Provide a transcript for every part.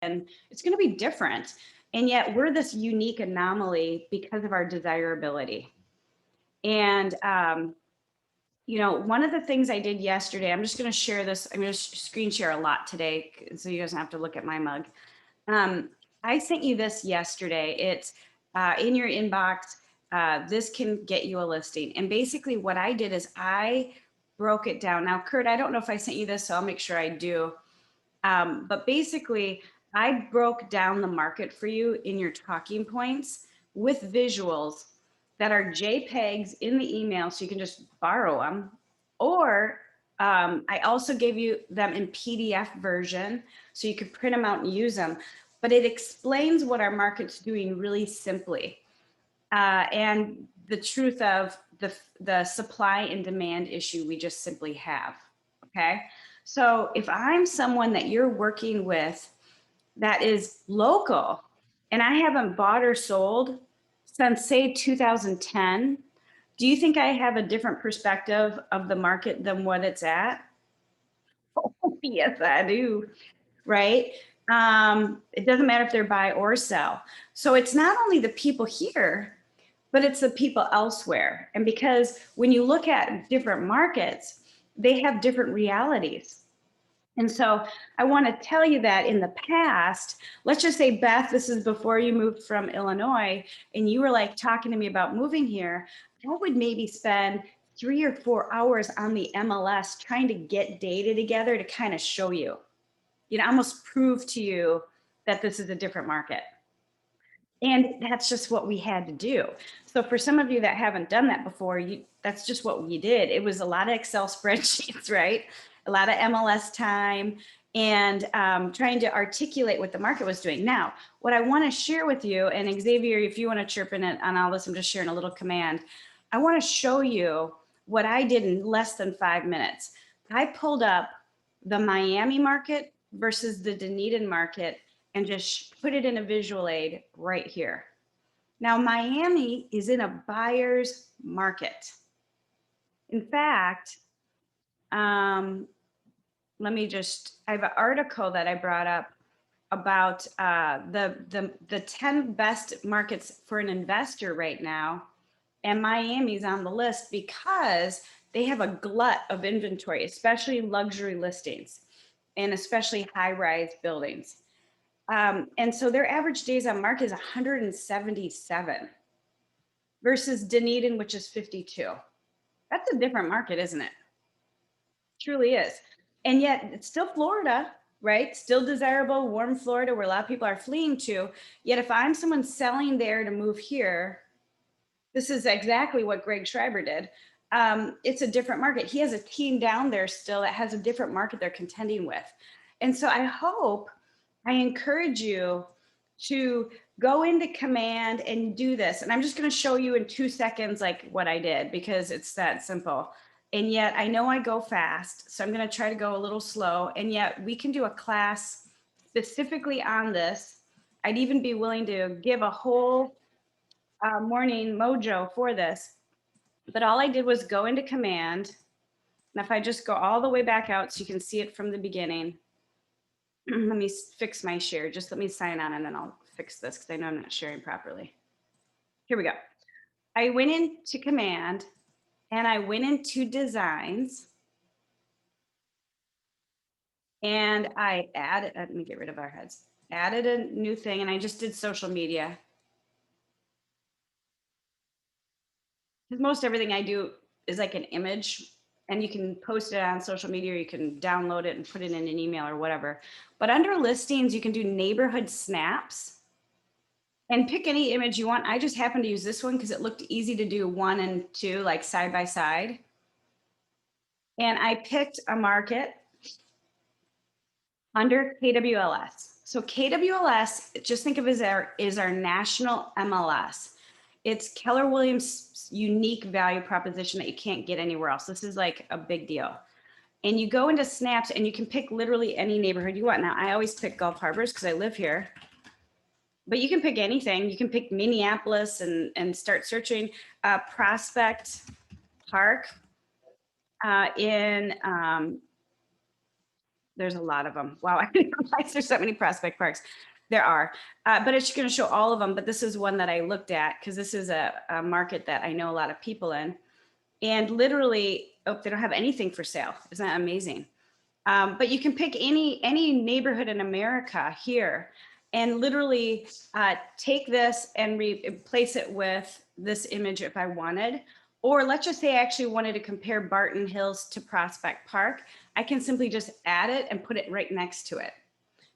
and it's going to be different. And yet we're this unique anomaly because of our desirability. And, one of the things I did yesterday, I'm just going to share this. I'm going to screen share a lot today, so you guys don't have to look at my mug. I sent you this yesterday. It's in your inbox. This can get you a listing. And basically what I did is I broke it down. Now, Kurt, I don't know if I sent you this, so I'll make sure I do. But basically, I broke down the market for you in your talking points with visuals that are JPEGs in the email, so you can just borrow them. Or I also gave you them in PDF version, so you could print them out and use them. But it explains what our market's doing really simply, and the truth of the supply and demand issue we just simply have. Okay. So if I'm someone that you're working with that is local and I haven't bought or sold since, say, 2010, do you think I have a different perspective of the market than what it's at? Oh, yes, I do. Right. It doesn't matter if they're buy or sell. So it's not only the people here, but it's the people elsewhere. And because when you look at different markets, they have different realities. And so I want to tell you that in the past, let's just say, Beth, this is before you moved from Illinois, and you were like talking to me about moving here, I would maybe spend 3 or 4 hours on the MLS trying to get data together to kind of show you, almost prove to you that this is a different market. And that's just what we had to do. So for some of you that haven't done that before, that's just what we did. It was a lot of Excel spreadsheets, right? A lot of MLS time, and trying to articulate what the market was doing. Now, what I want to share with you, and Xavier, if you want to chirp in on all this, I'm just sharing a little command. I want to show you what I did in less than 5 minutes. I pulled up the Miami market versus the Dunedin market and just put it in a visual aid right here. Now, Miami is in a buyer's market. In fact, I have an article that I brought up about the 10 best markets for an investor right now. And Miami's on the list because they have a glut of inventory, especially luxury listings and especially high-rise buildings. And so their average days on market is 177 versus Dunedin, which is 52. That's a different market, isn't it? Truly is. And yet it's still Florida, right? Still desirable, warm Florida where a lot of people are fleeing to. Yet if I'm someone selling there to move here, this is exactly what Greg Schreiber did. It's a different market. He has a team down there still that has a different market they're contending with. And so I encourage you to go into command and do this. And I'm just going to show you in 2 seconds, like what I did, because it's that simple. And yet I know I go fast, so I'm going to try to go a little slow. And yet we can do a class specifically on this. I'd even be willing to give a whole morning mojo for this. But all I did was go into command. And if I just go all the way back out so you can see it from the beginning, let me fix my share. Just let me sign on and then I'll fix this because I know I'm not sharing properly. Here we go. I went into command and I went into designs and I added, let me get rid of our heads, added a new thing, and I just did social media. Because most everything I do is like an image, and you can post it on social media, or you can download it and put it in an email or whatever. But under listings, you can do neighborhood snaps and pick any image you want. I just happened to use this one because it looked easy to do 1 and 2, like side by side. And I picked a market under KWLS. So KWLS, just think of it as our national MLS. It's Keller Williams' unique value proposition that you can't get anywhere else. This is like a big deal. And you go into snaps and you can pick literally any neighborhood you want. Now, I always pick Gulf Harbors because I live here, but you can pick anything. You can pick Minneapolis and start searching Prospect Park in There's a lot of them. Wow, I didn't realize there's so many prospect parks. There are, but it's going to show all of them. But this is one that I looked at because this is a market that I know a lot of people in. And literally, oh, they don't have anything for sale. Isn't that amazing? But you can pick any neighborhood in America here and literally take this and replace it with this image if I wanted. Or let's just say I actually wanted to compare Barton Hills to Prospect Park. I can simply just add it and put it right next to it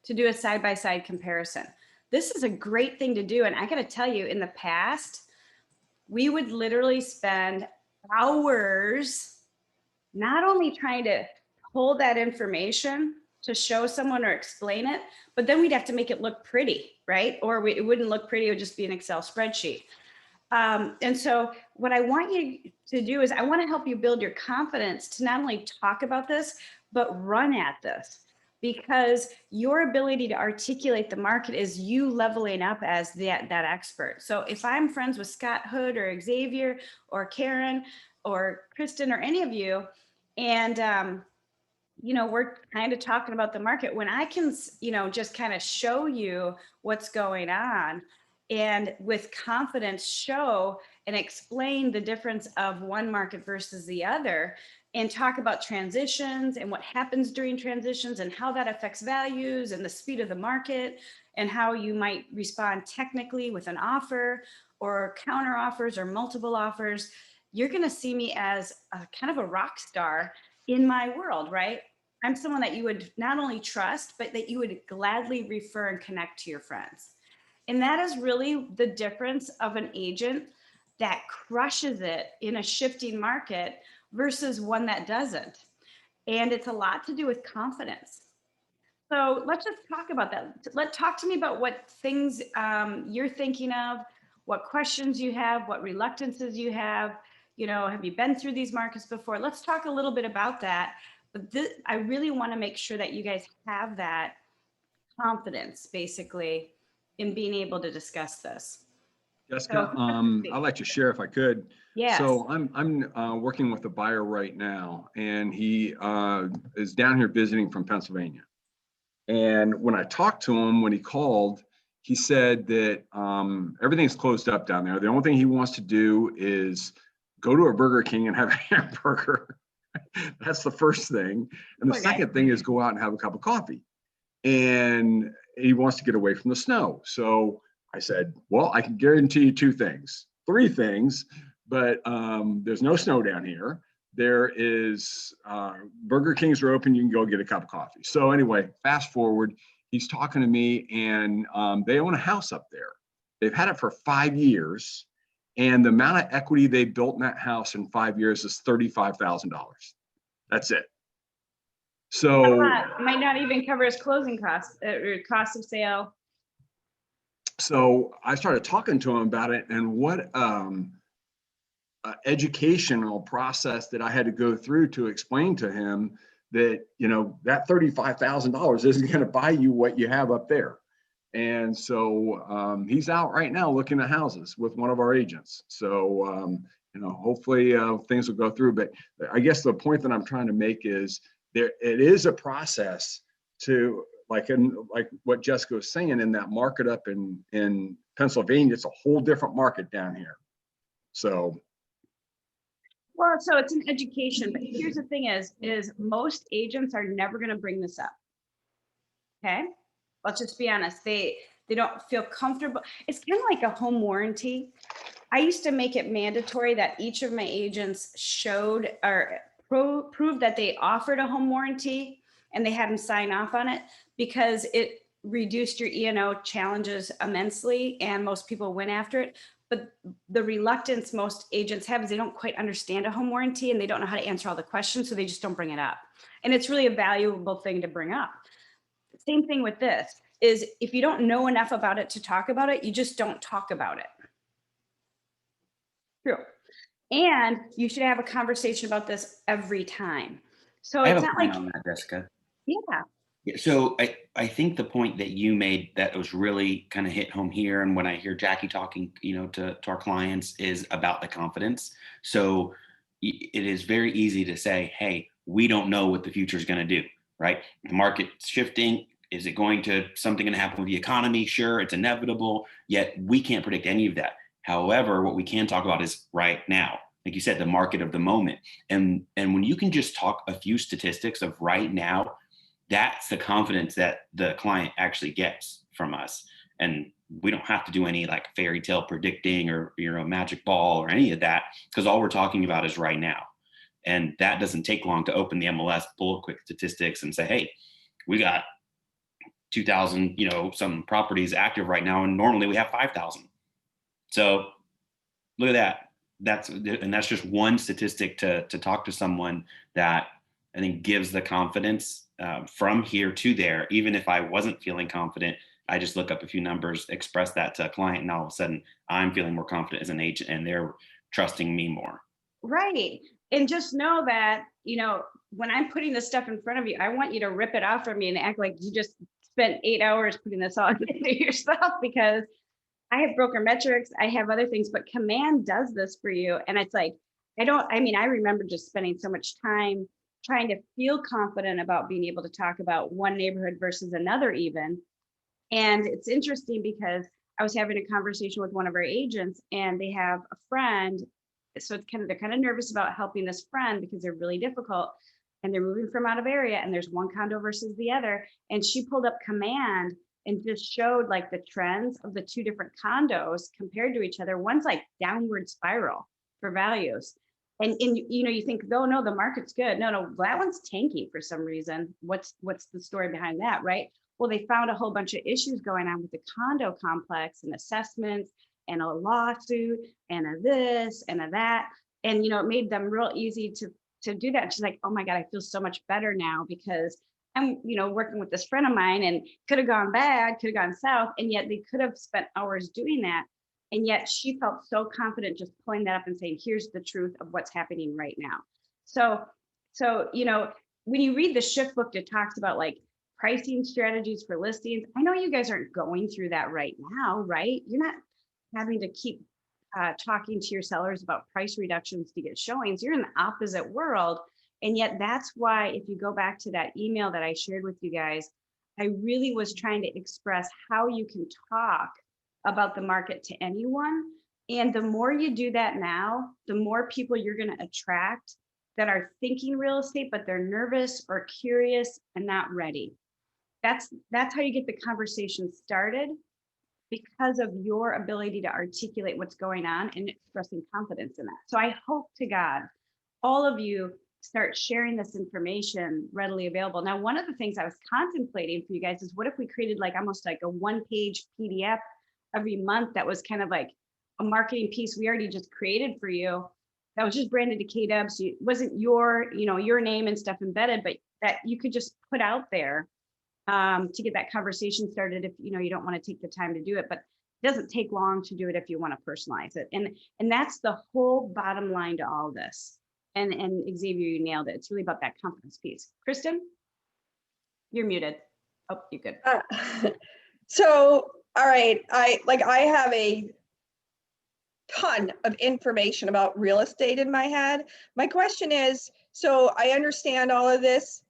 to do a side-by-side comparison. This is a great thing to do. And I got to tell you, in the past, we would literally spend hours not only trying to pull that information to show someone or explain it, but then we'd have to make it look pretty, right? Or it wouldn't look pretty, it would just be an Excel spreadsheet. And so what I want you to do is I want to help you build your confidence to not only talk about this, but run at this, because your ability to articulate the market is you leveling up as that expert. So if I'm friends with Scott Hood or Xavier or Karen or Kristen or any of you, and we're kind of talking about the market, when I can, just kind of show you what's going on and with confidence show and explain the difference of one market versus the other, and talk about transitions and what happens during transitions and how that affects values and the speed of the market and how you might respond technically with an offer or counter offers or multiple offers, you're going to see me as a kind of a rock star in my world, right? I'm someone that you would not only trust, but that you would gladly refer and connect to your friends. And that is really the difference of an agent that crushes it in a shifting market versus one that doesn't. And it's a lot to do with confidence. So let's just talk about that. Talk to me about what things you're thinking of, what questions you have, what reluctances you have. Have you been through these markets before? Let's talk a little bit about that. But I really want to make sure that you guys have that confidence, basically, in being able to discuss this. Jessica, I'd like to share if I could. Yes. So I'm working with a buyer right now, and he is down here visiting from Pennsylvania. And when I talked to him, when he called, he said that everything's closed up down there. The only thing he wants to do is go to a Burger King and have a hamburger. That's the first thing. And the second thing is go out and have a cup of coffee. And he wants to get away from the snow. So I said, well, I can guarantee you three things, but there's no snow down here. There is Burger Kings are open. You can go get a cup of coffee. So anyway, fast forward, he's talking to me, and they own a house up there. They've had it for 5 years. And the amount of equity they built in that house in 5 years is $35,000. That's it. So might not even cover his closing costs or cost of sale. So I started talking to him about it, and what educational process that I had to go through to explain to him that, that $35,000 isn't going to buy you what you have up there. And so he's out right now looking at houses with one of our agents. So, hopefully things will go through. But I guess the point that I'm trying to make is it is a process to, like what Jessica was saying, in that market up in Pennsylvania, it's a whole different market down here. So. Well, so it's an education, but here's the thing is most agents are never going to bring this up. Okay. Let's just be honest. They don't feel comfortable. It's kind of like a home warranty. I used to make it mandatory that each of my agents showed or proved that they offered a home warranty, and they had them sign off on it, because it reduced your E&O challenges immensely, and most people went after it. But the reluctance most agents have is they don't quite understand a home warranty, and they don't know how to answer all the questions, so they just don't bring it up. And it's really a valuable thing to bring up. Same thing with this is, if you don't know enough about it to talk about it, you just don't talk about it. True. And you should have a conversation about this every time. So it's not like on that, Jessica. Yeah. So I think the point that you made that was really kind of hit home here, and when I hear Jackie talking, to our clients, is about the confidence. So it is very easy to say, hey, we don't know what the future is going to do. right? The market's shifting. Is it something going to happen with the economy? Sure, it's inevitable, yet we can't predict any of that. However, what we can talk about is right now, like you said, the market of the moment. And when you can just talk a few statistics of right now, that's the confidence that the client actually gets from us. And we don't have to do any like fairy tale predicting or, magic ball or any of that, because all we're talking about is right now. And that doesn't take long to open the MLS, pull quick statistics and say, hey, we got 2,000, some properties active right now. And normally we have 5,000. So look at that. That's just one statistic to talk to someone that I think gives the confidence from here to there. Even if I wasn't feeling confident, I just look up a few numbers, express that to a client, and all of a sudden I'm feeling more confident as an agent and they're trusting me more. Right. And just know that, when I'm putting this stuff in front of you, I want you to rip it off from me and act like you just spent 8 hours putting this all into yourself, because I have broker metrics, I have other things, but Command does this for you. And it's like, I remember just spending so much time trying to feel confident about being able to talk about one neighborhood versus another even. And it's interesting because I was having a conversation with one of our agents, and they have a friend. So they're kind of nervous about helping this friend because they're really difficult, and they're moving from out of area, and there's one condo versus the other. And she pulled up Command and just showed like the trends of the two different condos compared to each other. One's like downward spiral for values. And you think, oh no, the market's good. No, that one's tanking for some reason. What's the story behind that, right? Well, they found a whole bunch of issues going on with the condo complex and assessments and a lawsuit and a this and a that. And, it made them real easy to do that. She's like, oh my God, I feel so much better now because I'm, working with this friend of mine, and could have gone bad, could have gone south. And yet they could have spent hours doing that. And yet she felt so confident just pulling that up and saying, here's the truth of what's happening right now. So, when you read the shift book, it talks about like pricing strategies for listings. I know you guys aren't going through that right now, right? You're not having to keep talking to your sellers about price reductions to get showings. You're in the opposite world. And yet that's why, if you go back to that email that I shared with you guys, I really was trying to express how you can talk about the market to anyone. And the more you do that now, the more people you're going to attract that are thinking real estate, but they're nervous or curious and not ready. That's how you get the conversation started, because of your ability to articulate what's going on and expressing confidence in that. So I hope to God, all of you start sharing this information readily available. Now, one of the things I was contemplating for you guys is, what if we created like almost like a one-page PDF every month that was kind of like a marketing piece we already just created for you, that was just branded to KW. So it wasn't your name and stuff embedded, but that you could just put out there to get that conversation started if you don't want to take the time to do it. But it doesn't take long to do it if you want to personalize it. And that's the whole bottom line to all this. And Xavier, you nailed it. It's really about that confidence piece. Kristen, you're muted. Oh, you're good. So, all right, I have a ton of information about real estate in my head. My question is, so I understand all of this.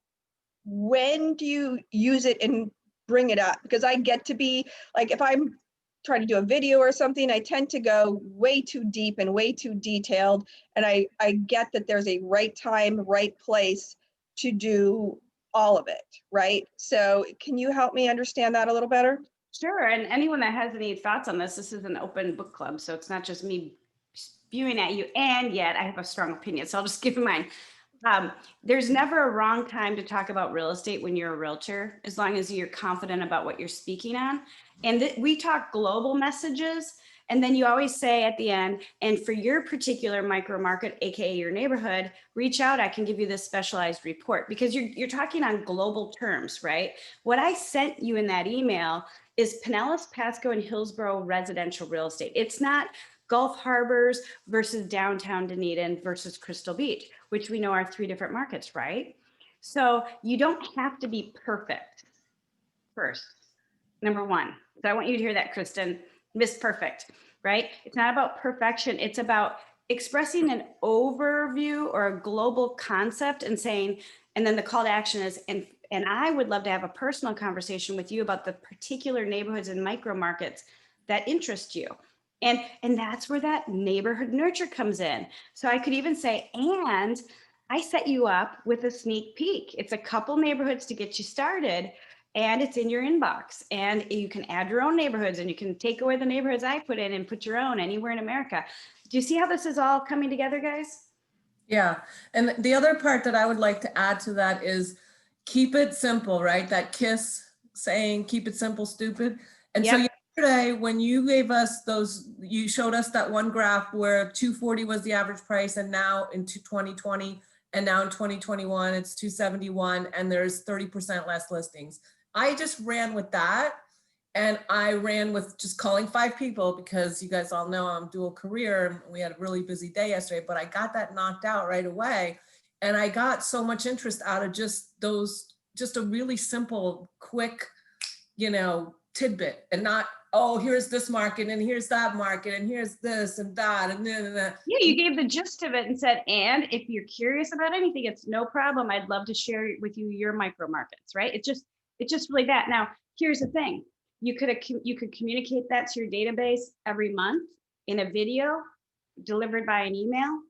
When do you use it and bring it up? Because I get to be like, if I'm trying to do a video or something, I tend to go way too deep and way too detailed. And I get that there's a right time, right place to do all of it, right? So can you help me understand that a little better? Sure. And anyone that has any thoughts on this is an open book club. So it's not just me spewing at you. And yet I have a strong opinion. So I'll just give you mine. There's never a wrong time to talk about real estate when you're a realtor, as long as you're confident about what you're speaking on. And we talk global messages. And then you always say at the end, and for your particular micro market, AKA your neighborhood, reach out. I can give you this specialized report, because you're talking on global terms, right? What I sent you in that email is Pinellas, Pasco, and Hillsborough residential real estate. It's not Gulf Harbors versus downtown Dunedin versus Crystal Beach, which we know are 3 different markets, right? So you don't have to be perfect first, number one. So I want you to hear that, Kristen. Miss Perfect, right? It's not about perfection. It's about expressing an overview or a global concept and saying, and then the call to action is, and And I would love to have a personal conversation with you about the particular neighborhoods and micro markets that interest you. And that's where that neighborhood nurture comes in. So I could even say, and I set you up with a sneak peek. It's a couple neighborhoods to get you started, and it's in your inbox. And you can add your own neighborhoods, and you can take away the neighborhoods I put in and put your own anywhere in America. Do you see how this is all coming together, guys? Yeah. And the other part that I would like to add to that is keep it simple, right? That KISS saying, keep it simple, stupid. And so Yep. yesterday, when you gave us those, you showed us that one graph where 240 was the average price, and now into 2020, and now in 2021, it's 271, and there's 30% less listings. I just ran with that. And I ran with just calling 5 people, because you guys all know I'm dual career. And we had a really busy day yesterday, but I got that knocked out right away. And I got so much interest out of just those, just a really simple, quick, tidbit, and not, oh, here's this market and here's that market and here's this and that and then. Yeah, you gave the gist of it and said, and if you're curious about anything, it's no problem. I'd love to share with you your micro markets, right? It's just really that. Now, here's the thing. You could communicate that to your database every month in a video delivered by an email.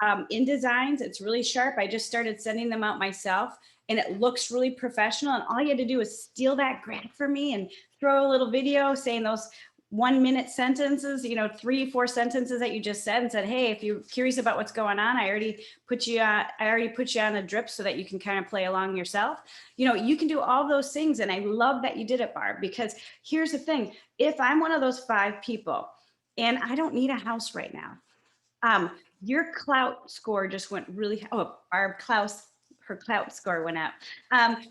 InDesigns, it's really sharp. I just started sending them out myself, and it looks really professional. And all you had to do is steal that graph for me and throw a little video saying those 1-minute sentences, 3-4 sentences that you just said, and said, hey, if you're curious about what's going on, I already put you on a drip so that you can kind of play along yourself. You can do all those things. And I love that you did it, Barb, because here's the thing. If I'm one of those 5 people and I don't need a house right now, your clout score just went really, Barb Klaus, her clout score went up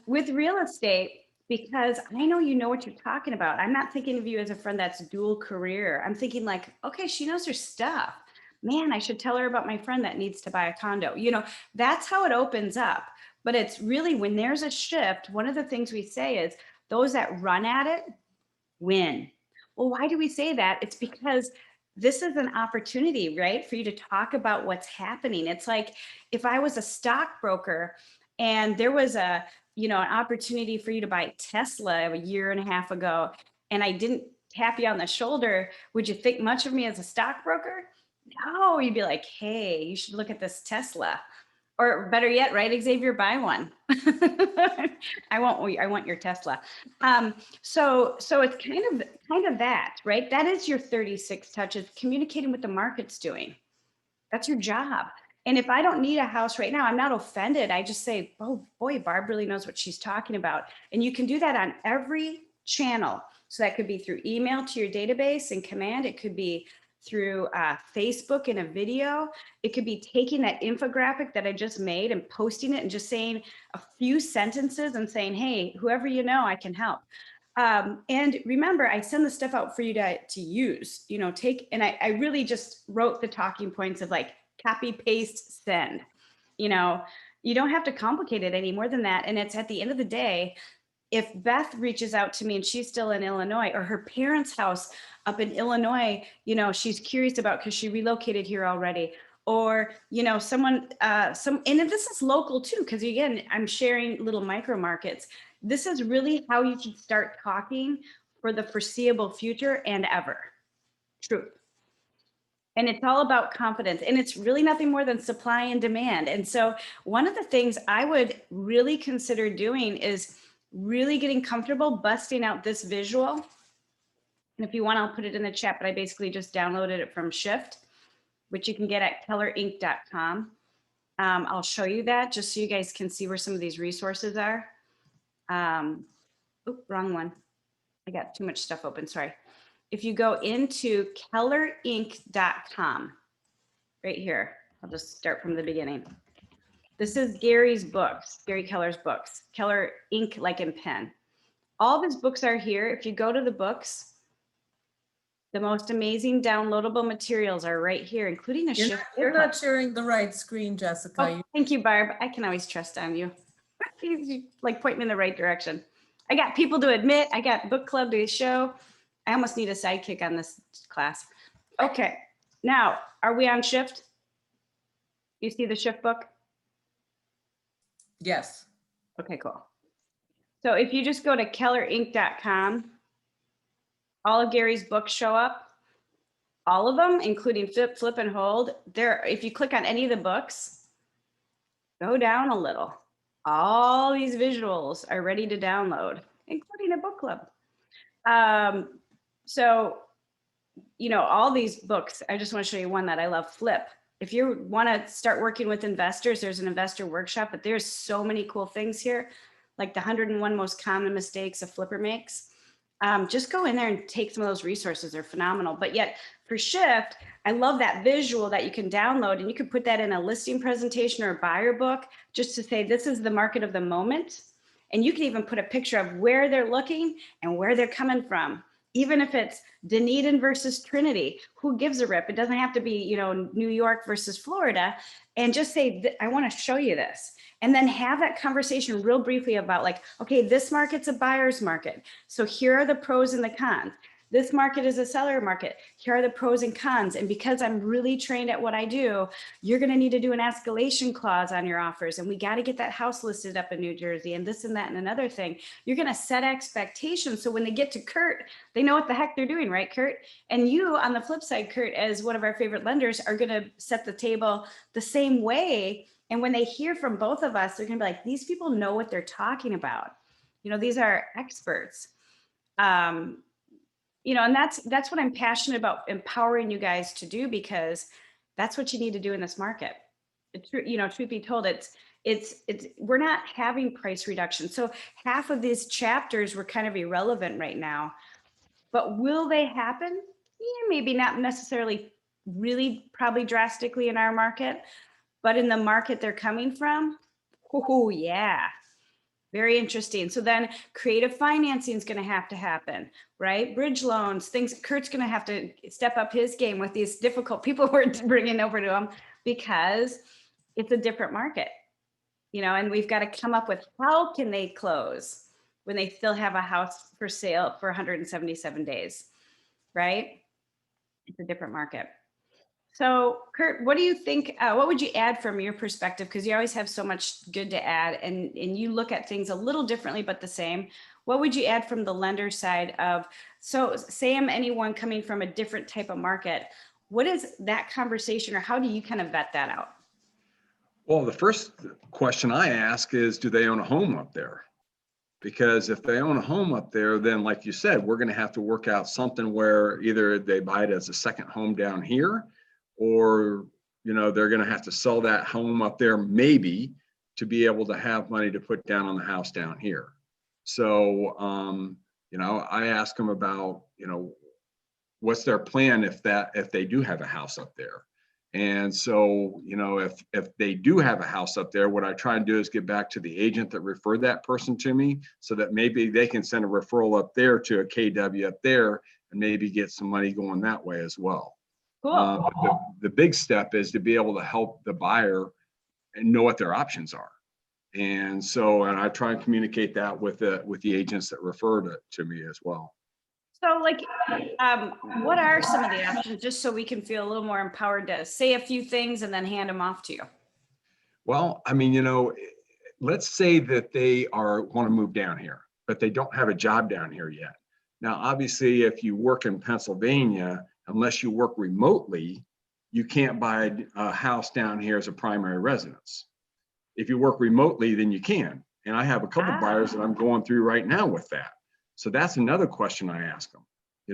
with real estate, because I know you know what you're talking about. I'm not thinking of you as a friend that's dual career. I'm thinking like, okay, she knows her stuff. Man, I should tell her about my friend that needs to buy a condo. That's how it opens up. But it's really, when there's a shift, one of the things we say is those that run at it win. Well, why do we say that? It's because this is an opportunity, right, for you to talk about what's happening. It's like if I was a stockbroker and there was an opportunity for you to buy Tesla a year and a half ago, and I didn't tap you on the shoulder, would you think much of me as a stockbroker? No, you'd be like, hey, you should look at this Tesla. Or better yet, right, Xavier, buy one. I want your Tesla. So it's kind of that, right? That is your 36 touches, communicating what the market's doing. That's your job. And if I don't need a house right now, I'm not offended. I just say, oh boy, Barb really knows what she's talking about. And you can do that on every channel. So that could be through email to your database and command. It could be through Facebook in a video. It could be taking that infographic that I just made and posting it and just saying a few sentences and saying, hey, whoever you know, I can help. And remember, I send the stuff out for you to use, and I really just wrote the talking points of like copy, paste, send. You don't have to complicate it any more than that. And it's at the end of the day, if Beth reaches out to me and she's still in Illinois, or her parents' house up in Illinois, she's curious about because she relocated here already, or, someone, and this is local too, because again, I'm sharing little micro markets. This is really how you should start talking for the foreseeable future and ever. Truth. And it's all about confidence, and it's really nothing more than supply and demand. And so one of the things I would really consider doing is really getting comfortable busting out this visual. And if you want, I'll put it in the chat, but I basically just downloaded it from Shift, which you can get at kellerinc.com. I'll show you that just so you guys can see where some of these resources are. Wrong one. I got too much stuff open, sorry. If you go into kellerinc.com, right here, I'll just start from the beginning. This is Gary's books, Gary Keller's books, Keller Ink, like in pen. All of his books are here. If you go to the books, the most amazing downloadable materials are right here, including a shift. You're not sharing the right screen, Jessica. Oh, thank you, Barb. I can always trust on you. You like point me in the right direction. I got people to admit. I got book club to show. I almost need a sidekick on this class. Okay, now are we on Shift? You see the Shift book? Yes. Okay, cool. So if you just go to kellerinc.com, all of Gary's books show up. All of them, including Flip and Hold. There, if you click on any of the books, go down a little. All these visuals are ready to download, including a book club. So, all these books, I just want to show you one that I love, Flip. If you want to start working with investors, there's an investor workshop, but there's so many cool things here, like the 101 most common mistakes a flipper makes. Just go in there and take some of those resources. They're phenomenal. But yet for Shift, I love that visual that you can download, and you can put that in a listing presentation or a buyer book just to say, this is the market of the moment. And you can even put a picture of where they're looking and where they're coming from. Even if it's Dunedin versus Trinity, who gives a rip? It doesn't have to be, New York versus Florida. And just say, I want to show you this. And then have that conversation real briefly about like, okay, this market's a buyer's market. So here are the pros and the cons. This market is a seller market. Here are the pros and cons. And because I'm really trained at what I do, you're going to need to do an escalation clause on your offers. And we got to get that house listed up in New Jersey and this and that and another thing. You're going to set expectations. So when they get to Kurt, they know what the heck they're doing, right, Kurt? And you, on the flip side, Kurt, as one of our favorite lenders, are going to set the table the same way. And when they hear from both of us, they're going to be like, these people know what they're talking about. These are experts. And that's what I'm passionate about, empowering you guys to do, because that's what you need to do in this market. Truth be told, it's we're not having price reduction. So half of these chapters were kind of irrelevant right now, but will they happen? Yeah, maybe not necessarily really, probably drastically in our market, but in the market they're coming from, oh yeah. Very interesting. So then creative financing is going to happen, right? Bridge loans, things. Kurt's going to have to step up his game with these difficult people we're bringing over to him, because it's a different market, and we've got to come up with how can they close when they still have a house for sale for 177 days, right? It's a different market. So Kurt, what do you think, what would you add from your perspective? Because you always have so much good to add, and you look at things a little differently, but the same. What would you add from the lender side of, so say I'm anyone coming from a different type of market, what is that conversation, or how do you kind of vet that out? Well, the first question I ask is, do they own a home up there? Because if they own a home up there, then like you said, we're going to have to work out something where either they buy it as a second home down here, or, they're going to have to sell that home up there maybe to be able to have money to put down on the house down here. So, I ask them about, what's their plan if they do have a house up there. And so, if they do have a house up there, what I try and do is get back to the agent that referred that person to me, so that maybe they can send a referral up there to a KW up there and maybe get some money going that way as well. Cool. But the big step is to be able to help the buyer and know what their options are. And I try and communicate that with the agents that referred it to me as well. So what are some of the options, just so we can feel a little more empowered to say a few things and then hand them off to you? Well, let's say that they want to move down here, but they don't have a job down here yet. Now, obviously, if you work in Pennsylvania, unless you work remotely, you can't buy a house down here as a primary residence. If you work remotely, then you can. And I have a couple buyers that I'm going through right now with that. So that's another question I ask them.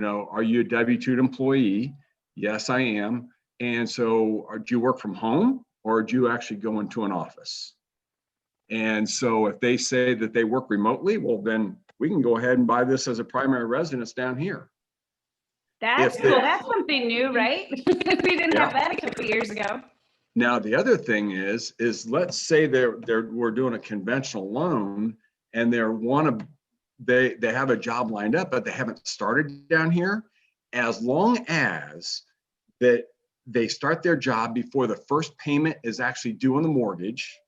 Are you a W-2 employee? Yes, I am. And so do you work from home, or do you actually go into an office? And so if they say that they work remotely, well, then we can go ahead and buy this as a primary residence down here. That's cool. That's something new, right? We didn't have that a couple of years ago. Now, the other thing is let's say we're doing a conventional loan, and they have a job lined up, but they haven't started down here. As long as that they start their job before the first payment is actually due on the mortgage,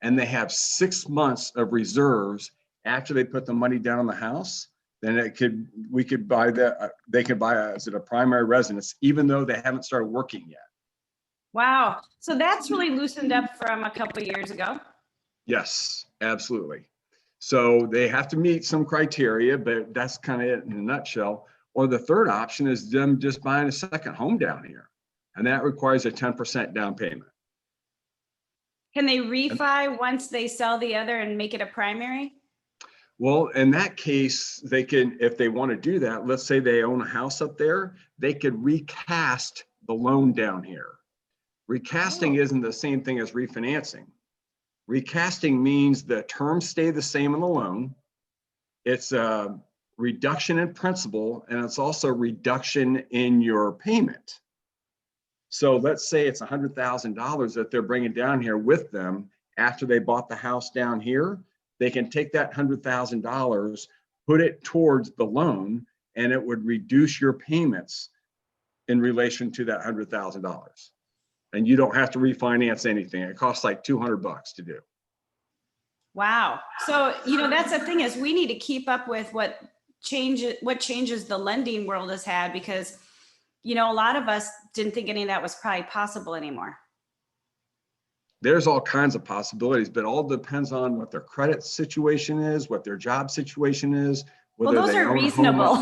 and they have 6 months of reserves after they put the money down on the house, then we could buy that. They could buy as a primary residence, even though they haven't started working yet. Wow. So that's really loosened up from a couple of years ago. Yes, absolutely. So they have to meet some criteria, but that's kind of it in a nutshell. Or the third option is them just buying a second home down here. And that requires a 10% down payment. Can they refi once they sell the other and make it a primary? Well, in that case, they can, if they want to do that, let's say they own a house up there, they could recast the loan down here. Recasting isn't the same thing as refinancing. Recasting means the terms stay the same on the loan. It's a reduction in principal, and it's also reduction in your payment. So let's say it's $100,000 that they're bringing down here with them after they bought the house down here. They can take that $100,000, put it towards the loan, and it would reduce your payments in relation to that $100,000. And you don't have to refinance anything. It costs like $200 to do. Wow. So, you know, that's the thing is we need to keep up with what changes the lending world has had, because, you know, a lot of us didn't think any of that was probably possible anymore. There's all kinds of possibilities, but all depends on what their credit situation is, what their job situation is. Well, those are reasonable.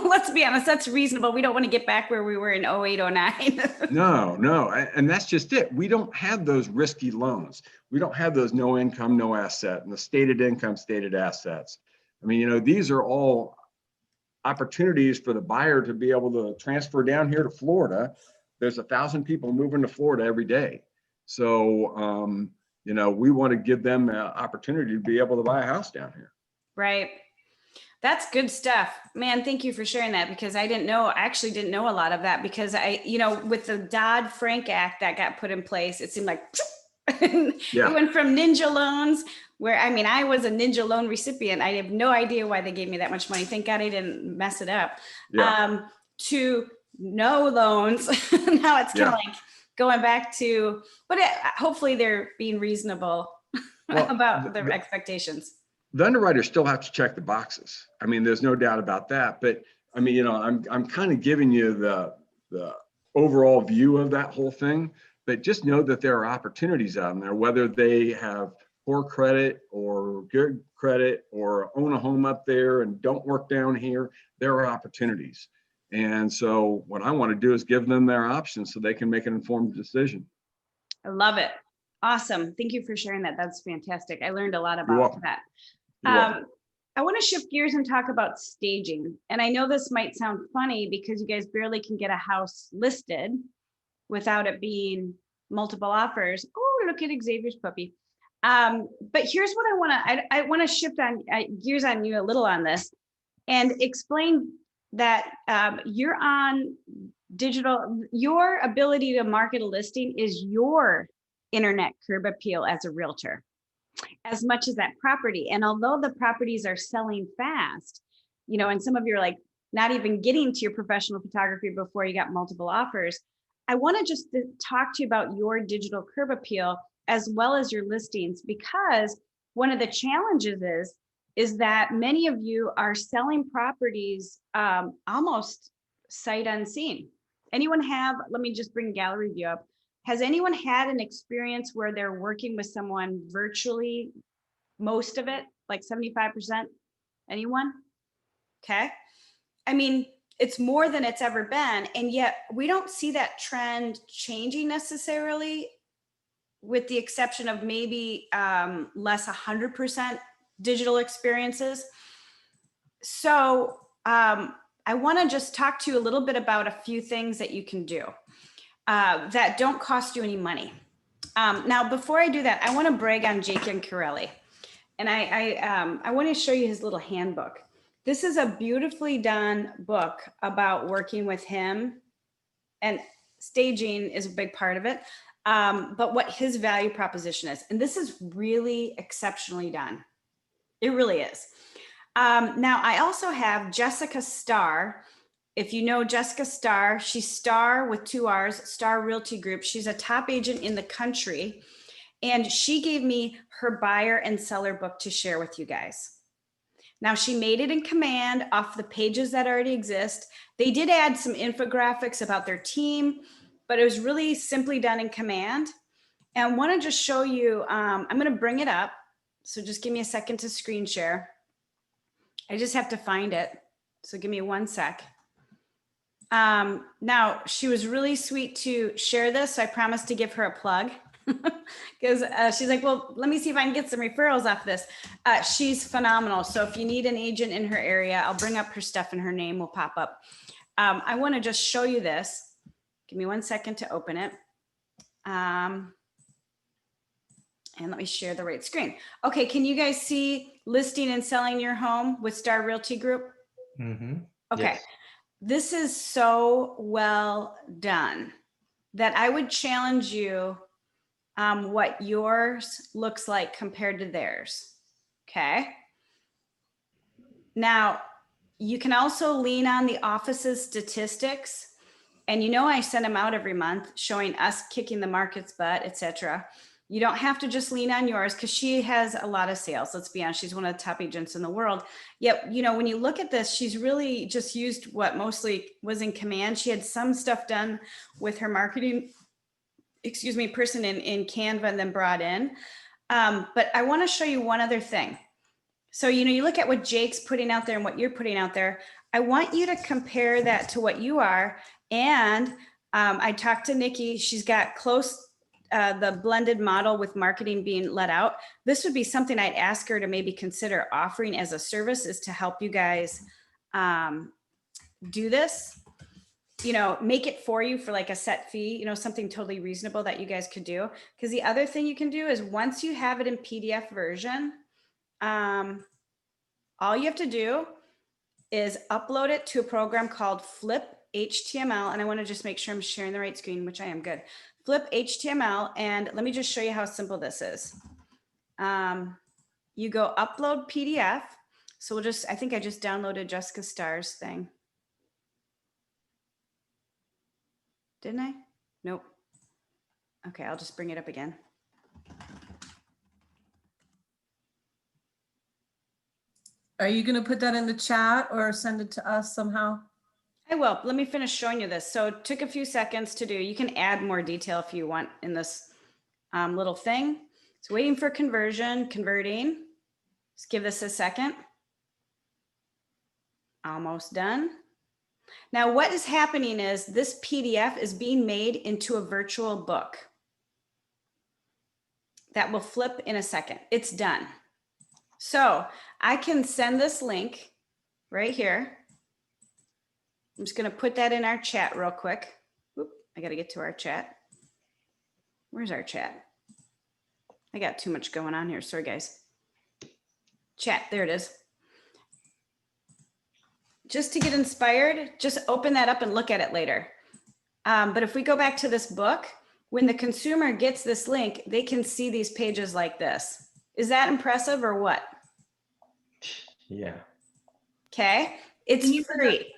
Let's be honest, that's reasonable. We don't want to get back where we were in 08, 09. No. And that's just it. We don't have those risky loans. We don't have those no income, no asset, and the stated income, stated assets. I mean, you know, these are all opportunities for the buyer to be able to transfer down here to Florida. There's 1,000 people moving to Florida every day. So, you know, we want to give them an opportunity to be able to buy a house down here. Right. That's good stuff, man. Thank you for sharing that, because I actually didn't know a lot of that, because you know, with the Dodd-Frank Act that got put in place, it seemed like Yeah. It went from ninja loans, where, I mean, I was a ninja loan recipient. I have no idea why they gave me that much money. Thank God I didn't mess it up. Yeah. To no loans. Now it's kind of like going back to, but hopefully they're being reasonable about their expectations. The underwriters still have to check the boxes. I mean, there's no doubt about that. But I mean, you know, I'm kind of giving you the overall view of that whole thing. But just know that there are opportunities out there, whether they have poor credit or good credit or own a home up there and don't work down here. There are opportunities. And so what I want to do is give them their options so they can make an informed decision. I love it. Awesome. Thank you for sharing that. That's fantastic. I learned a lot about that. I want to shift gears and talk about staging. And I know this might sound funny because you guys barely can get a house listed without it being multiple offers. Oh, look at Xavier's puppy. But here's what I want to shift on gears on you a little on this and explain that you're on digital. Your ability to market a listing is your internet curb appeal as a realtor, as much as that property. And although the properties are selling fast, you know, and some of you are like not even getting to your professional photography before you got multiple offers, I want to just talk to you about your digital curb appeal as well as your listings, because one of the challenges is that many of you are selling properties almost sight unseen. Anyone have, let me just bring gallery view up. Has anyone had an experience where they're working with someone virtually, most of it, like 75%? Anyone? Okay. I mean, it's more than it's ever been. And yet we don't see that trend changing necessarily, with the exception of maybe less 100% digital experiences. So I want to just talk to you a little bit about a few things that you can do that don't cost you any money. Now, before I do that, I want to brag on Jake Ancarelli. And I want to show you his little handbook. This is a beautifully done book about working with him, and staging is a big part of it, but what his value proposition is. And this is really exceptionally done. It really is. Now, I also have Jessica Starr. If you know Jessica Starr, she's Starr with 2 R's, Starr Realty Group. She's a top agent in the country. And she gave me her buyer and seller book to share with you guys. Now, she made it in Command off the pages that already exist. They did add some infographics about their team, but it was really simply done in Command. And I want to just show you, I'm going to bring it up So just give me a second to screen share. I just have to find it. So give me 1 sec. Now, she was really sweet to share this. So I promised to give her a plug because she's like, well, let me see if I can get some referrals off this. She's phenomenal. So if you need an agent in her area, I'll bring up her stuff and her name will pop up. I want to just show you this. Give me 1 second to open it. And let me share the right screen. Okay, can you guys see listing and selling your home with Star Realty Group? Mm-hmm. Okay, Yes. this is so well done that I would challenge you what yours looks like compared to theirs. Okay. Now, you can also lean on the office's statistics. And you know, I send them out every month showing us kicking the market's butt, et cetera. You don't have to just lean on yours because she has a lot of sales. Let's be honest, she's one of the top agents in the world. Yet, you know, when you look at this, she's really just used what mostly was in command. She had some stuff done with her marketing, person in Canva and then brought in. But I want to show you one other thing. So, you know, you look at what Jake's putting out there and what you're putting out there. I want you to compare that to what you are. And I talked to Nikki. She's got the blended model with marketing being let out. This would be something I'd ask her to maybe consider offering as a service, is to help you guys do this, you know, make it for you for like a set fee, you know, something totally reasonable that you guys could do. Because the other thing you can do is once you have it in PDF version, all you have to do is upload it to a program called Flip HTML. And I want to just make sure I'm sharing the right screen, which I am. Good. Flip HTML. And let me just show you how simple this is. You go upload PDF. So we'll just, I think I just downloaded Jessica Starr's thing. Didn't I? Nope. Okay, I'll just bring it up again. Are you going to put that in the chat or send it to us somehow? I will. Let me finish showing you this. So it took a few seconds to do. You can add more detail if you want in this little thing. It's waiting for converting. Just give this a second. Almost done. Now what is happening is this PDF is being made into a virtual book that will flip in a second. It's done. So I can send this link right here. I'm just going to put that in our chat real quick. Oop, I got to get to our chat. Where's our chat? I got too much going on here. Sorry, guys. Chat, there it is. Just to get inspired, just open that up and look at it later. But if we go back to this book, when the consumer gets this link, they can see these pages like this. Is that impressive or what? Yeah. Okay, it's free.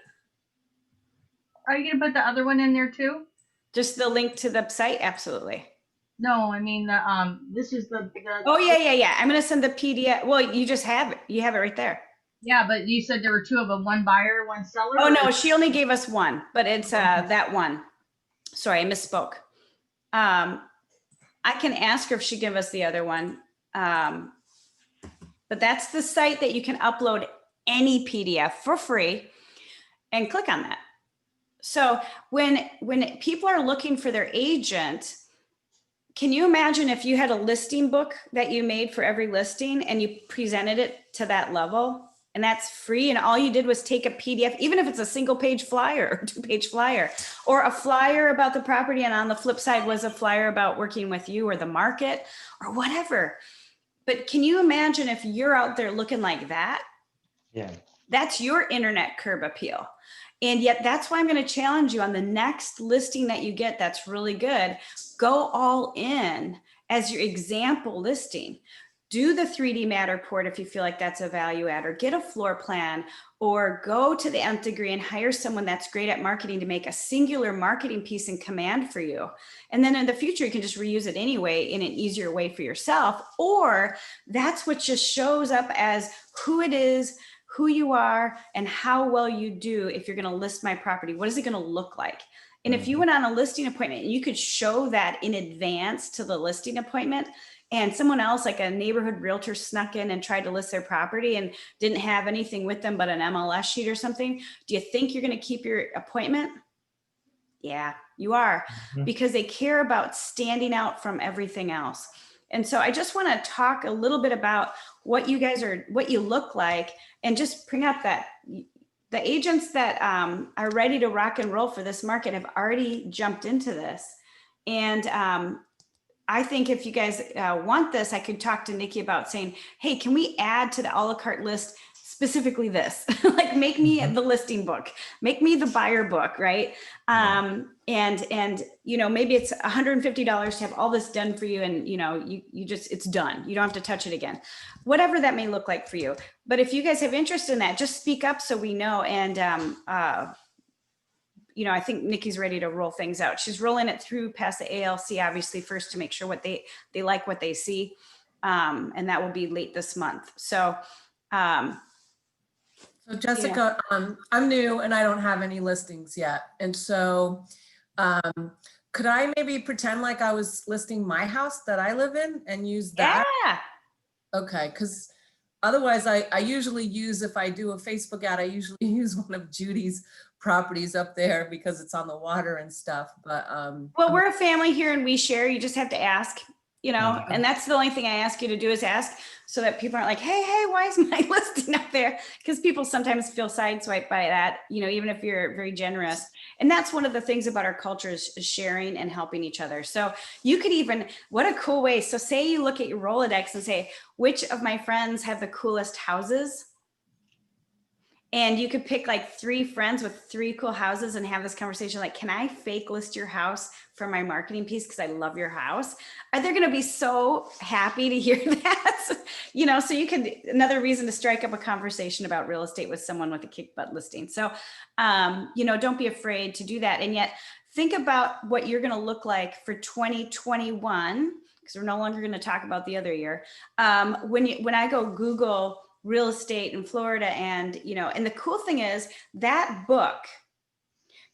Are you gonna put the other one in there too? Just the link to the site? Absolutely. No, I mean the this is the Oh yeah. I'm gonna send the PDF. Well, you just have it. You have it right there. yeah, but you said there were two of them, one buyer, one seller. Oh no, she only gave us one, but it's that one. Sorry, I misspoke. I can ask her if she give us the other one. But that's the site that you can upload any PDF for free and click on that. So when people are looking for their agent, can you imagine if you had a listing book that you made for every listing and you presented it to that level, and that's free, and all you did was take a PDF, even if it's a single page flyer or 2-page flyer, or a flyer about the property, and on the flip side was a flyer about working with you or the market or whatever. But can you imagine if you're out there looking like that? Yeah. That's your internet curb appeal. And yet that's why I'm going to challenge you on the next listing that you get that's really good. Go all in as your example listing. Do the 3D Matterport if you feel like that's a value add, or get a floor plan, or go to the nth degree and hire someone that's great at marketing to make a singular marketing piece in command for you. And then in the future, you can just reuse it anyway in an easier way for yourself. Or that's what just shows up as who it is, who you are, and how well you do if you're going to list my property. What is it going to look like? And if you went on a listing appointment and you could show that in advance to the listing appointment, and someone else, like a neighborhood realtor, snuck in and tried to list their property and didn't have anything with them but an MLS sheet or something, do you think you're going to keep your appointment? Yeah, you are, because they care about standing out from everything else. And so I just want to talk a little bit about what you guys are, what you look like, and just bring up that the agents that are ready to rock and roll for this market have already jumped into this. And I think if you guys want this, I could talk to Nikki about saying, hey, can we add to the a la carte list specifically this? Like, make me the listing book, make me the buyer book, right? And you know, maybe it's $150 to have all this done for you, and you know, you just, it's done. You don't have to touch it again, whatever that may look like for you. But if you guys have interest in that, just speak up so we know. And you know, I think Nikki's ready to roll things out. She's rolling it through past the ALC, obviously, first to make sure what they like what they see. And that will be late this month. So So Jessica, I'm new and I don't have any listings yet. And so could I maybe pretend like I was listing my house that I live in and use that? yeah. Okay, because otherwise I usually use, if I do a Facebook ad, I usually use one of Judy's properties up there because it's on the water and stuff. But Well, we're a family here and we share. You just have to ask, you know, and that's the only thing I ask you to do is ask, so that people aren't like, hey, why is my listing up there? Because people sometimes feel sideswiped by that, you know, even if you're very generous. And that's one of the things about our culture is sharing and helping each other. So you could even, what a cool way. So say you look at your Rolodex and say, which of my friends have the coolest houses? And you could pick like 3 friends with 3 cool houses and have this conversation like, can I fake list your house for my marketing piece because I love your house? They're going to be so happy to hear that. You know, so you could, another reason to strike up a conversation about real estate with someone with a kick butt listing. So, you know, don't be afraid to do that. And yet think about what you're going to look like for 2021, because we're no longer going to talk about the other year. When I go Google real estate in Florida, and you know, and the cool thing is that book,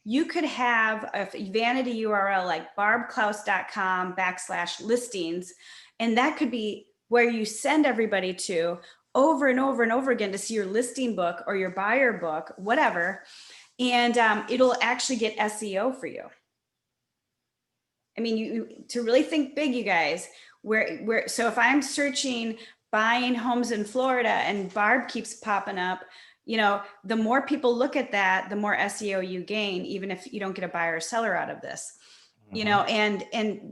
you could have a vanity URL like barbklaus.com/listings, and that could be where you send everybody to over and over and over again to see your listing book or your buyer book, whatever, and it'll actually get SEO for you. I mean, you to really think big, you guys. Where so if I'm searching buying homes in Florida and Barb keeps popping up, you know, the more people look at that, the more SEO you gain, even if you don't get a buyer or seller out of this, you know, and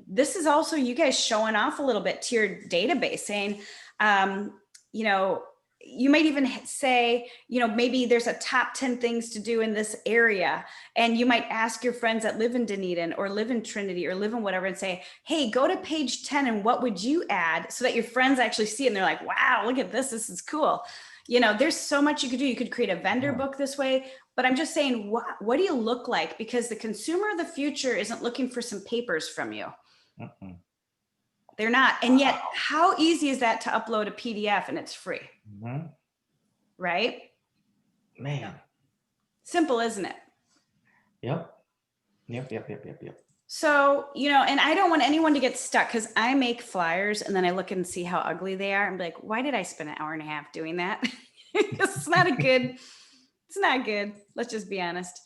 this is also you guys showing off a little bit to your database saying, you know, you might even say, you know, maybe there's a top 10 things to do in this area. And you might ask your friends that live in Dunedin or live in Trinity or live in whatever and say, hey, go to page 10 and what would you add? So that your friends actually see it and they're like, wow, look at this. This is cool. You know, there's so much you could do. You could create a vendor book this way, but I'm just saying, what do you look like? Because the consumer of the future isn't looking for some papers from you. They're not. And yet how easy is that to upload a PDF and it's free? Right? Man. Simple, isn't it? Yep. So, you know, and I don't want anyone to get stuck because I make flyers and then I look and see how ugly they are and be like, why did I spend an hour and a half doing that? It's not it's not good. Let's just be honest.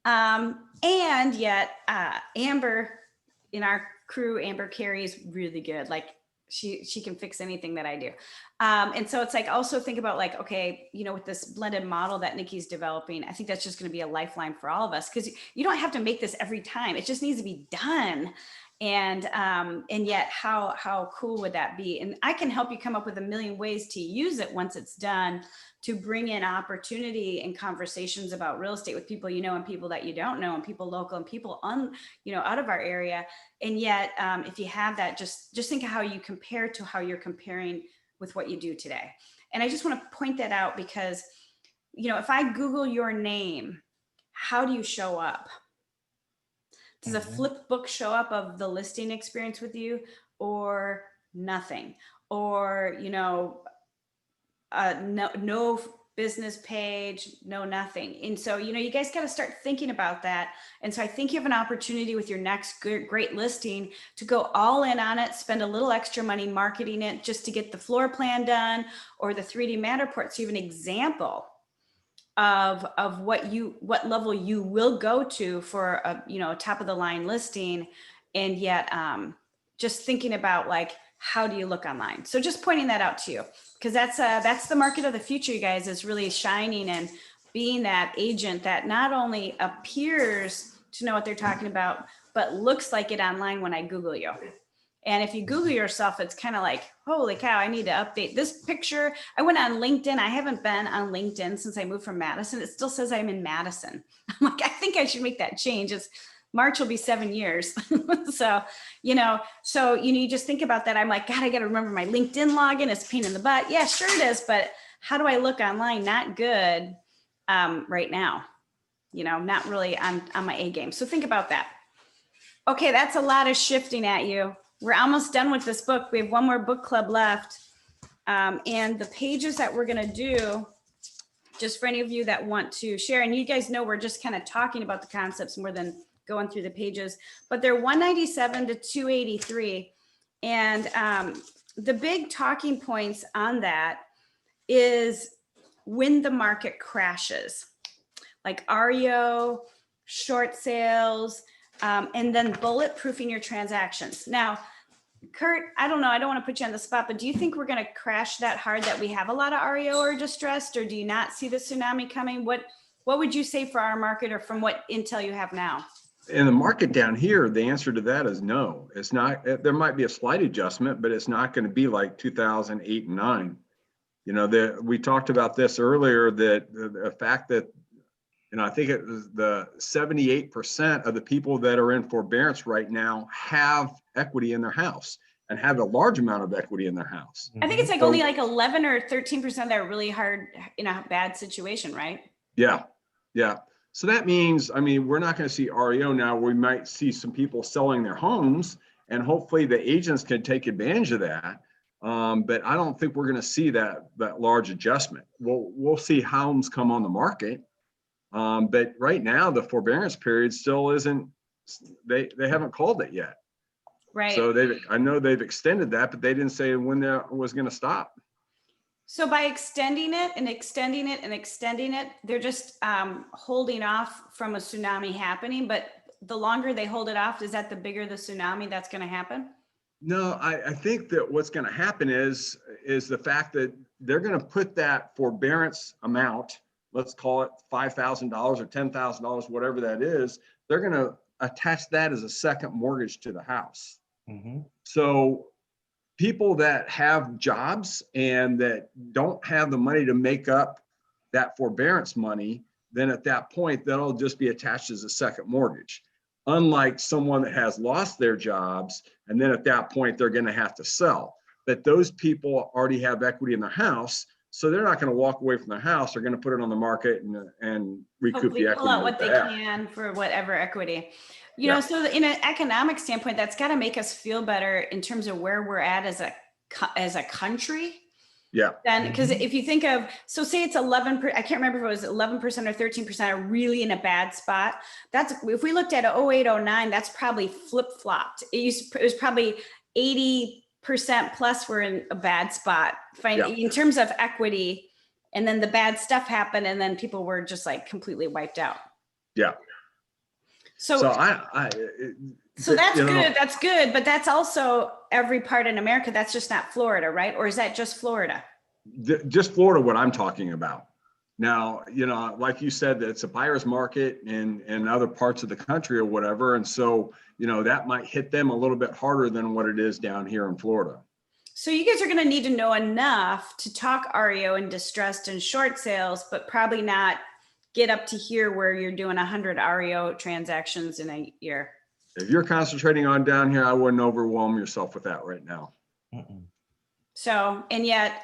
And yet Amber in our crew, Amber Carey is really good. Like she can fix anything that I do. And so it's like, also think about like, okay, you know, with this blended model that Nikki's developing, I think that's just going to be a lifeline for all of us because you don't have to make this every time. It just needs to be done. And yet how cool would that be? And I can help you come up with a million ways to use it once it's done to bring in opportunity and conversations about real estate with people you know and people that you don't know and people local and people you know, out of our area. And yet if you have that, just think of how you compare to how you're comparing with what you do today. And I just want to point that out because, you know, if I Google your name, how do you show up? Does a flip book show up of the listing experience with you or nothing? Or, you know, no business page, no nothing. And so, you guys got to start thinking about that. And so I think you have an opportunity with your next great listing to go all in on it, spend a little extra money marketing it just to get the floor plan done or the 3D Matterport. So you have an example of what level you will go to for a top of the line listing. And yet just thinking about like, how do you look online? So just pointing that out to you, because that's the market of the future, you guys, is really shining and being that agent that not only appears to know what they're talking about, but looks like it online when I Google you. And if you Google yourself, it's kind of like, holy cow, I need to update this picture. I went on LinkedIn. I haven't been on LinkedIn since I moved from Madison. It still says I'm in Madison. I'm like, I think I should make that change. March will be 7 years. So, you just think about that. I'm like, God, I got to remember my LinkedIn login. It's a pain in the butt. Yeah, sure it is. But how do I look online? Not good right now, not really on my A game. So think about that. Okay, that's a lot of shifting at you. We're almost done with this book. We have one more book club left. And the pages that we're going to do, just for any of you that want to share, and you guys know we're just kind of talking about the concepts more than going through the pages, but they're 197 to 283. And the big talking points on that is when the market crashes, like REO, short sales, and then bulletproofing your transactions. Now, Kurt, I don't know, I don't want to put you on the spot, but do you think we're going to crash that hard that we have a lot of REO or distressed, or do you not see the tsunami coming? What would you say for our market, or from what intel you have now? In the market down here, the answer to that is no. It's not. There might be a slight adjustment, but it's not going to be like 2008 and 9. We talked about this earlier, that the fact that, I think it was the 78% of the people that are in forbearance right now have equity in their house and have a large amount of equity in their house. I think it's like only like 11 or 13% that are really hard in a bad situation, right? Yeah. So that means, we're not going to see REO now. We might see some people selling their homes, and hopefully the agents can take advantage of that. But I don't think we're going to see that large adjustment. We'll see homes come on the market. But right now, the forbearance period still isn't, they haven't called it yet. Right. So I know they've extended that, but they didn't say when that was going to stop. So by extending it and extending it and extending it, they're just holding off from a tsunami happening. But the longer they hold it off, is that the bigger the tsunami that's going to happen? No, I think that what's going to happen is the fact that they're going to put that forbearance amount, let's call it $5,000 or $10,000, whatever that is, they're going to attach that as a second mortgage to the house. Mm-hmm. So people that have jobs and that don't have the money to make up that forbearance money, then at that point, that'll just be attached as a second mortgage. Unlike someone that has lost their jobs, and then at that point, they're going to have to sell. But those people already have equity in their house, so they're not going to walk away from their house. They're going to put it on the market and recoup Hopefully the equity. pull out what they can for whatever equity. So in an economic standpoint, that's got to make us feel better in terms of where we're at as a country. Yeah. Then, because if you think of, so say it's 11%, I can't remember if it was 11% or 13% are really in a bad spot. That's, if we looked at 08, 09, that's probably flip-flopped. It was probably 80% plus were in a bad spot in terms of equity. And then the bad stuff happened, and then people were just like completely wiped out. Yeah. So that's good. That's good. But that's also every part in America. That's just not Florida, right? Or is that just Florida? Just Florida, what I'm talking about. Now, like you said, that it's a buyer's market in other parts of the country or whatever. And so, that might hit them a little bit harder than what it is down here in Florida. So you guys are going to need to know enough to talk REO and distressed and short sales, but probably not get up to here where you're doing 100 REO transactions in a year. If you're concentrating on down here, I wouldn't overwhelm yourself with that right now. Mm-mm. So, and yet,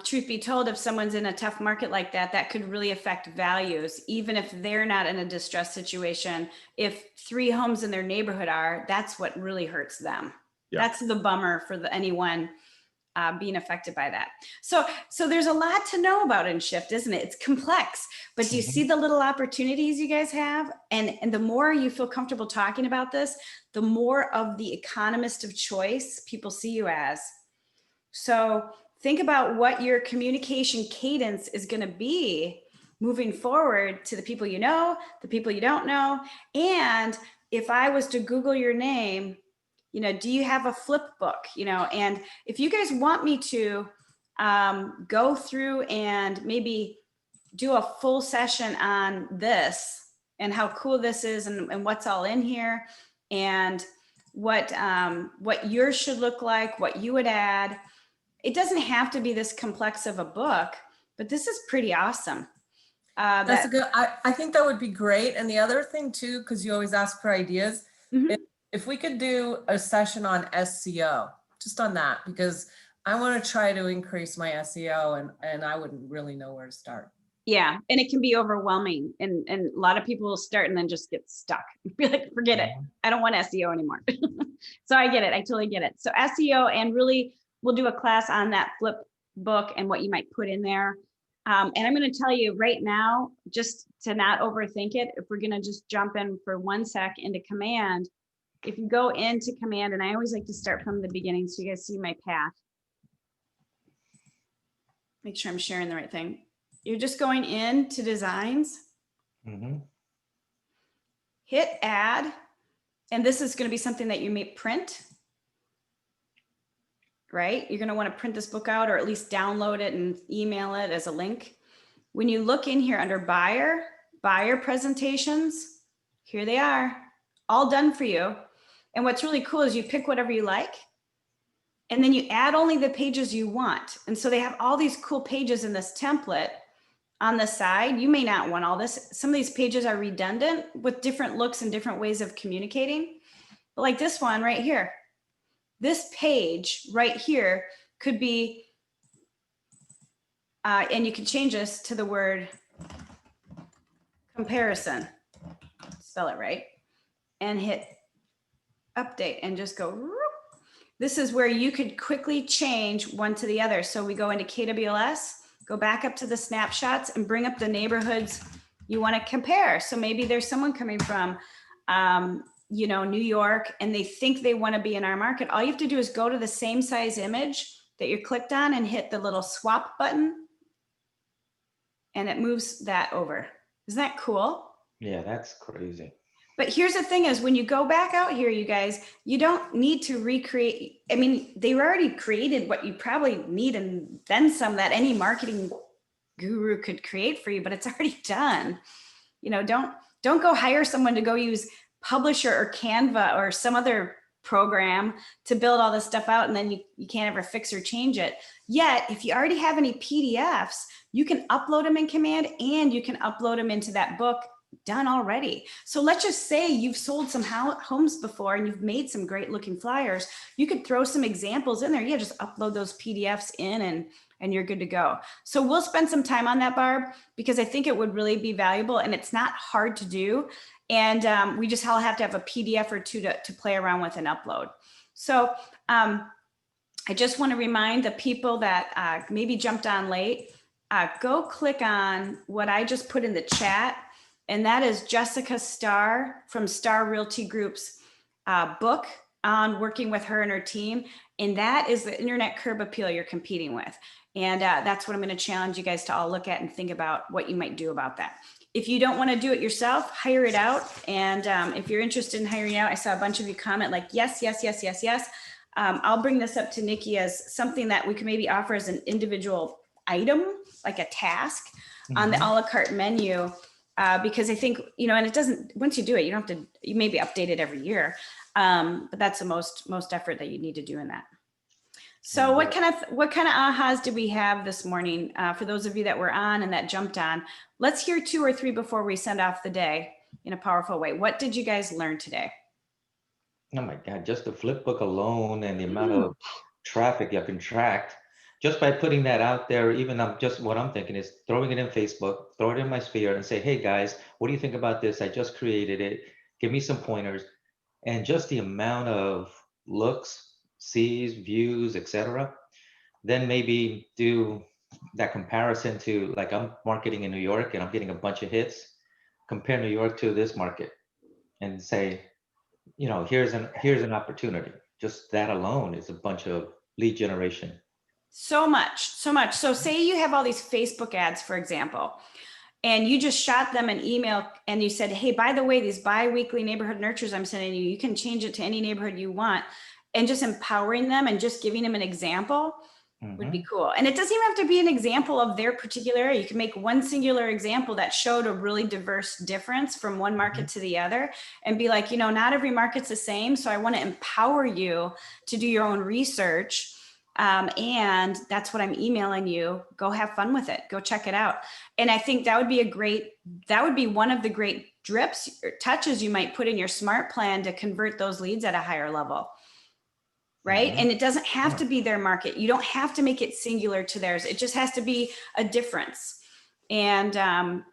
truth be told, if someone's in a tough market like that, that could really affect values, even if they're not in a distressed situation. If 3 homes in their neighborhood are, that's what really hurts them. Yeah. That's the bummer for anyone being affected by that. So there's a lot to know about in Shift, isn't it? It's complex, but do you see the little opportunities you guys have? And the more you feel comfortable talking about this, the more of the economist of choice people see you as. So think about what your communication cadence is going to be moving forward to the people you know, the people you don't know. And if I was to Google your name, you know, do you have a flip book? You know, and if you guys want me to go through and maybe do a full session on this and how cool this is and what's all in here and what yours should look like, what you would add. It doesn't have to be this complex of a book, but this is pretty awesome. That's a good, I think that would be great. And the other thing too, because you always ask for ideas, if we could do a session on SEO, just on that, because I want to try to increase my SEO and I wouldn't really know where to start. Yeah, and it can be overwhelming. And a lot of people will start and then just get stuck. Be like, forget it. I don't want SEO anymore. So I get it. I totally get it. So SEO, and really we'll do a class on that flip book and what you might put in there. And I'm going to tell you right now, just to not overthink it, if we're going to just jump in for 1 sec into command, if you go into command, and I always like to start from the beginning so you guys see my path. Make sure I'm sharing the right thing. You're just going into designs, hit add, and this is going to be something that you may print, right? You're going to want to print this book out or at least download it and email it as a link. When you look in here under buyer presentations, here they are, all done for you. And what's really cool is you pick whatever you like, and then you add only the pages you want. And so they have all these cool pages in this template on the side. You may not want all this. Some of these pages are redundant with different looks and different ways of communicating. But like this one right here, this page right here could be, and you can change this to the word comparison, spell it right, and hit update and just go, whoop. This is where you could quickly change one to the other. So we go into KWLS, go back up to the snapshots and bring up the neighborhoods you want to compare. So maybe there's someone coming from, you know, New York, and they think they want to be in our market. All you have to do is go to the same size image that you clicked on and hit the little swap button, and it moves that over. Isn't that cool? Yeah, that's crazy. But here's the thing is, when you go back out here, you guys, you don't need to recreate. I mean, they already created what you probably need and then some that any marketing guru could create for you, but it's already done. You know, don't go hire someone to go use Publisher or Canva or some other program to build all this stuff out, and then you can't ever fix or change it. Yet, if you already have any PDFs, you can upload them in Command, and you can upload them into that book done already. So let's just say you've sold some homes before and you've made some great looking flyers. You could throw some examples in there. Yeah, just upload those PDFs in and you're good to go. So we'll spend some time on that, Barb, because I think it would really be valuable, and it's not hard to do. And we just all have to have a PDF or two to play around with and upload. So I just want to remind the people that maybe jumped on late, go click on what I just put in the chat. And that is Jessica Starr from Star Realty Group's book on working with her and her team. And that is the internet curb appeal you're competing with. And that's what I'm going to challenge you guys to all look at and think about what you might do about that. If you don't want to do it yourself, hire it out. And if you're interested in hiring out, I saw a bunch of you comment like, yes, yes, yes, yes, yes. I'll bring this up to Nikki as something that we can maybe offer as an individual item, like a task on the a la carte menu. Because I think, you know, and it doesn't, once you do it, you don't have to, you maybe update it every year. But that's the most effort that you need to do in that. So what kind of ahas did we have this morning? For those of you that were on and that jumped on, let's hear 2 or 3 before we send off the day in a powerful way. What did you guys learn today? Oh my God, just the flip book alone and the amount of traffic you can track. Just by putting that out there, even what I'm thinking is throwing it in Facebook, throw it in my sphere and say, hey guys, what do you think about this? I just created it. Give me some pointers. And just the amount of looks, sees, views, etc. then maybe do that comparison to, like, I'm marketing in New York and I'm getting a bunch of hits. Compare New York to this market and say, you know, here's an opportunity. Just that alone is a bunch of lead generation. So much, so much. So say you have all these Facebook ads, for example, and you just shot them an email and you said, hey, by the way, these bi-weekly neighborhood nurtures I'm sending you, you can change it to any neighborhood you want, and just empowering them and just giving them an example would be cool. And it doesn't even have to be an example of their particular area. You can make one singular example that showed a really diverse difference from one market to the other, and be like, you know, not every market's the same. So I want to empower you to do your own research. And that's what I'm emailing you. Go have fun with it. Go check it out. And I think that would be one of the great drips or touches you might put in your smart plan to convert those leads at a higher level. Right. And it doesn't have to be their market. You don't have to make it singular to theirs. It just has to be a difference. And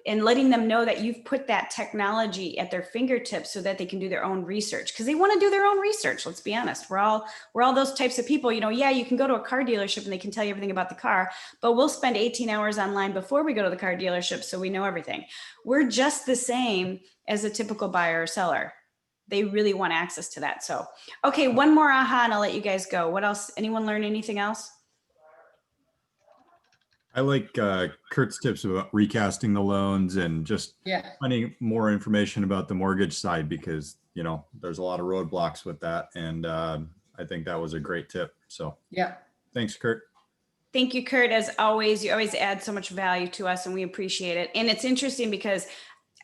letting them know that you've put that technology at their fingertips so that they can do their own research, because they want to do their own research. Let's be honest. We're all those types of people. You know, yeah, you can go to a car dealership and they can tell you everything about the car, but we'll spend 18 hours online before we go to the car dealership, so we know everything. We're just the same as a typical buyer or seller. They really want access to that. So, okay, one more aha and I'll let you guys go. What else? Anyone learn anything else? I like Kurt's tips about recasting the loans and just finding more information about the mortgage side, because, you know, there's a lot of roadblocks with that. And I think that was a great tip. So Yeah. Thanks, Kurt. Thank you, Kurt. As always, you always add so much value to us and we appreciate it. And it's interesting because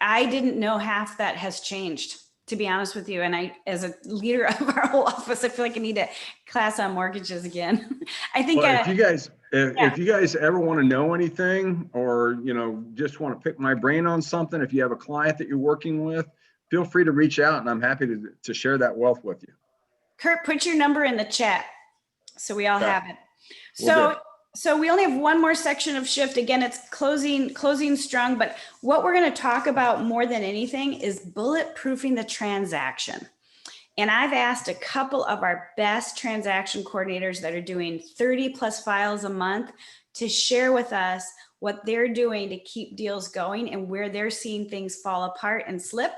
I didn't know half that has changed, to be honest with you. And I, as a leader of our whole office, I feel like I need a class on mortgages again. I think Well, if you guys ever want to know anything, or, you know, just want to pick my brain on something, if you have a client that you're working with, feel free to reach out and I'm happy to share that wealth with you. Kurt, put your number in the chat so we all have it. Will do. So we only have one more section of shift. Again, it's closing strong, but what we're going to talk about more than anything is bulletproofing the transaction. And I've asked a couple of our best transaction coordinators that are doing 30 plus files a month to share with us what they're doing to keep deals going and where they're seeing things fall apart and slip.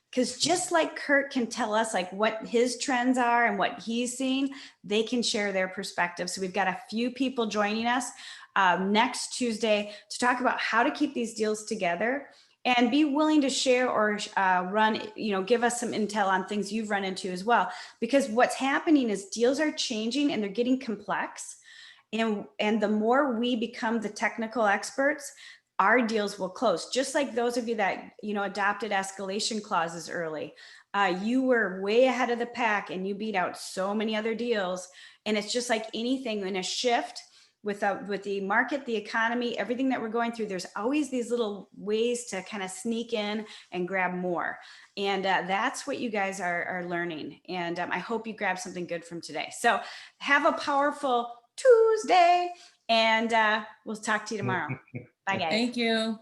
Because just like Kurt can tell us like what his trends are and what he's seeing, they can share their perspective. So we've got a few people joining us next Tuesday to talk about how to keep these deals together and be willing to share or run, you know, give us some intel on things you've run into as well. Because what's happening is deals are changing and they're getting complex. And the more we become the technical experts, our deals will close. Just like those of you that, you know, adopted escalation clauses early. You were way ahead of the pack and you beat out so many other deals. And it's just like anything in a shift with the market, the economy, everything that we're going through, there's always these little ways to kind of sneak in and grab more. And that's what you guys are learning. And I hope you grab something good from today. So have a powerful Tuesday, and we'll talk to you tomorrow. Bye, guys. Thank you.